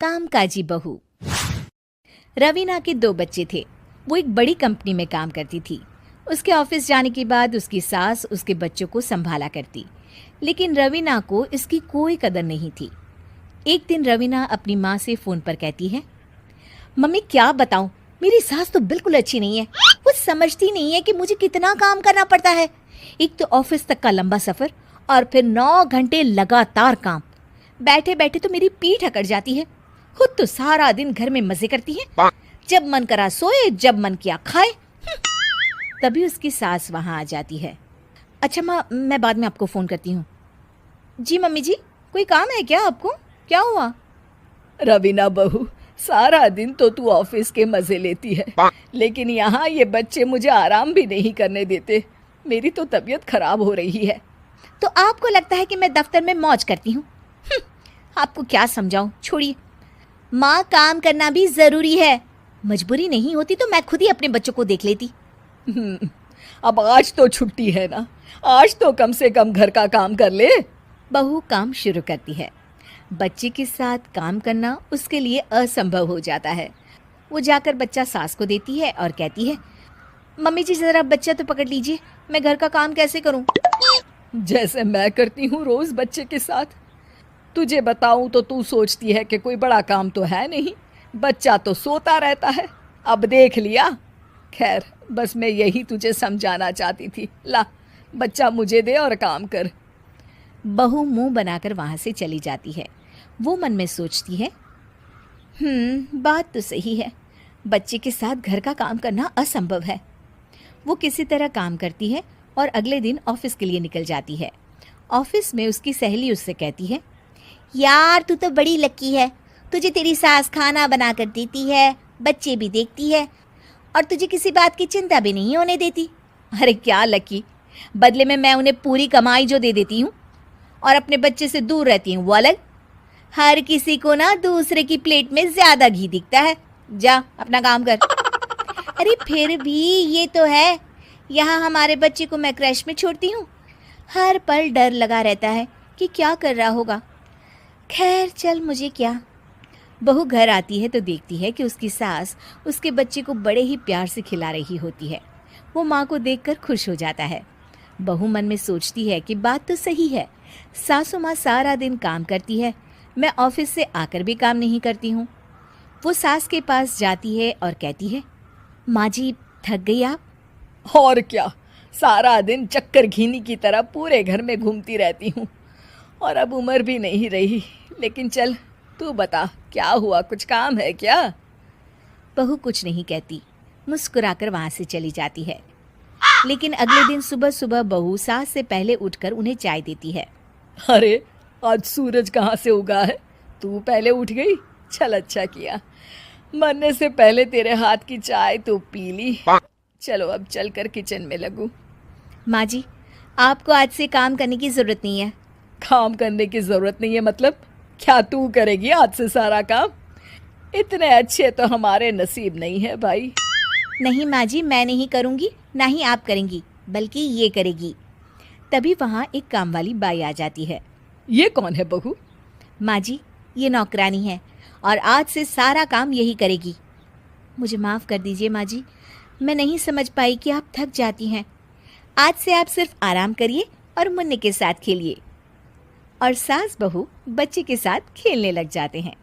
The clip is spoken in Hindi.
कामकाजी बहू। रवीना के 2 बच्चे थे। वो एक बड़ी कंपनी में काम करती थी। उसके ऑफिस जाने के बाद उसकी सास उसके बच्चों को संभाला करती, लेकिन रवीना को इसकी कोई कदर नहीं थी। एक दिन रवीना अपनी माँ से फ़ोन पर कहती है, मम्मी क्या बताऊं, मेरी सास तो बिल्कुल अच्छी नहीं है। वो समझती नहीं है कि मुझे कितना काम करना पड़ता है। एक तो ऑफिस तक का लंबा सफ़र और फिर 9 घंटे लगातार काम। बैठे बैठे तो मेरी पीठ अकड़ जाती है। खुद तो सारा दिन घर में मजे करती है, जब मन करा सोए, जब मन किया खाए। तभी उसकी सास वहाँ आ जाती है। अच्छा माँ, मैं बाद में आपको फ़ोन करती हूँ। जी मम्मी जी, कोई काम है क्या आपको? क्या हुआ? रवीना बहू, सारा दिन तो तू ऑफिस के मजे लेती है, लेकिन यहाँ ये बच्चे मुझे आराम भी नहीं करने देते। मेरी तो तबीयत खराब हो रही है। तो आपको लगता है कि मैं दफ्तर में मौज करती हूँ? आपको क्या समझाऊं, छोड़िए। माँ, काम करना भी ज़रूरी है। मजबूरी नहीं होती तो मैं खुद ही अपने बच्चों को देख लेती। अब आज तो छुट्टी है ना, आज तो कम से कम घर का काम कर ले। बहू काम शुरू करती है। बच्चे के साथ काम करना उसके लिए असंभव हो जाता है। वो जाकर बच्चा सास को देती है और कहती है, मम्मी जी ज़रा बच्चा तो पकड़ लीजिए, मैं घर का काम कैसे करूं? जैसे मैं करती हूँ रोज बच्चे के साथ। तुझे बताऊं तो तू सोचती है कि कोई बड़ा काम तो है नहीं, बच्चा तो सोता रहता है। अब देख लिया। खैर, बस मैं यही तुझे समझाना चाहती थी। ला, बच्चा मुझे दे और काम कर। बहू मुंह बनाकर वहाँ से चली जाती है। वो मन में सोचती है, बात तो सही है, बच्चे के साथ घर का काम करना असंभव है। वो किसी तरह काम करती है और अगले दिन ऑफिस के लिए निकल जाती है। ऑफिस में उसकी सहेली उससे कहती है, यार तू तो बड़ी लकी है, तुझे तेरी सास खाना बना कर देती है, बच्चे भी देखती है और तुझे किसी बात की चिंता भी नहीं होने देती। अरे क्या लकी, बदले में मैं उन्हें पूरी कमाई जो दे देती हूँ और अपने बच्चे से दूर रहती हूँ वो अलग। हर किसी को ना दूसरे की प्लेट में ज़्यादा घी दिखता है। जा अपना काम कर। अरे फिर भी ये तो है, यहाँ हमारे बच्चे को मैं क्रैश में छोड़ती हूँ, हर पल डर लगा रहता है कि क्या कर रहा होगा। खैर चल, मुझे क्या। बहू घर आती है तो देखती है कि उसकी सास उसके बच्चे को बड़े ही प्यार से खिला रही होती है। वो माँ को देखकर खुश हो जाता है। बहू मन में सोचती है कि बात तो सही है, सासू माँ सारा दिन काम करती है, मैं ऑफिस से आकर भी काम नहीं करती हूँ। वो सास के पास जाती है और कहती है, माँ जी थक गई आप? और क्या, सारा दिन चक्कर घीनी की तरह पूरे घर में घूमती रहती हूँ और अब उम्र भी नहीं रही। लेकिन चल तू बता, क्या हुआ, कुछ काम है क्या? बहू कुछ नहीं कहती, मुस्कुराकर वहाँ से चली जाती है। लेकिन अगले दिन सुबह सुबह बहू सास से पहले उठकर उन्हें चाय देती है। अरे आज सूरज कहाँ से उगा है, तू पहले उठ गई। चल अच्छा किया, मरने से पहले तेरे हाथ की चाय तो पी ली। चलो अब चलकर किचन में लगूं। माँ जी, आपको आज से काम करने की ज़रूरत नहीं है। काम करने की ज़रूरत नहीं है मतलब? क्या तू करेगी आज से सारा काम? इतने अच्छे तो हमारे नसीब नहीं है भाई। नहीं माँ जी, मैं नहीं करूँगी, ना ही आप करेंगी, बल्कि ये करेगी। तभी वहाँ एक काम वाली बाई आ जाती है। ये कौन है बहू? माँ जी, ये नौकरानी है और आज से सारा काम यही करेगी। मुझे माफ़ कर दीजिए माँ जी, मैं नहीं समझ पाई कि आप थक जाती हैं। आज से आप सिर्फ आराम करिए और मुन्ने के साथ खेलिए। और सास बहू बच्चे के साथ खेलने लग जाते हैं।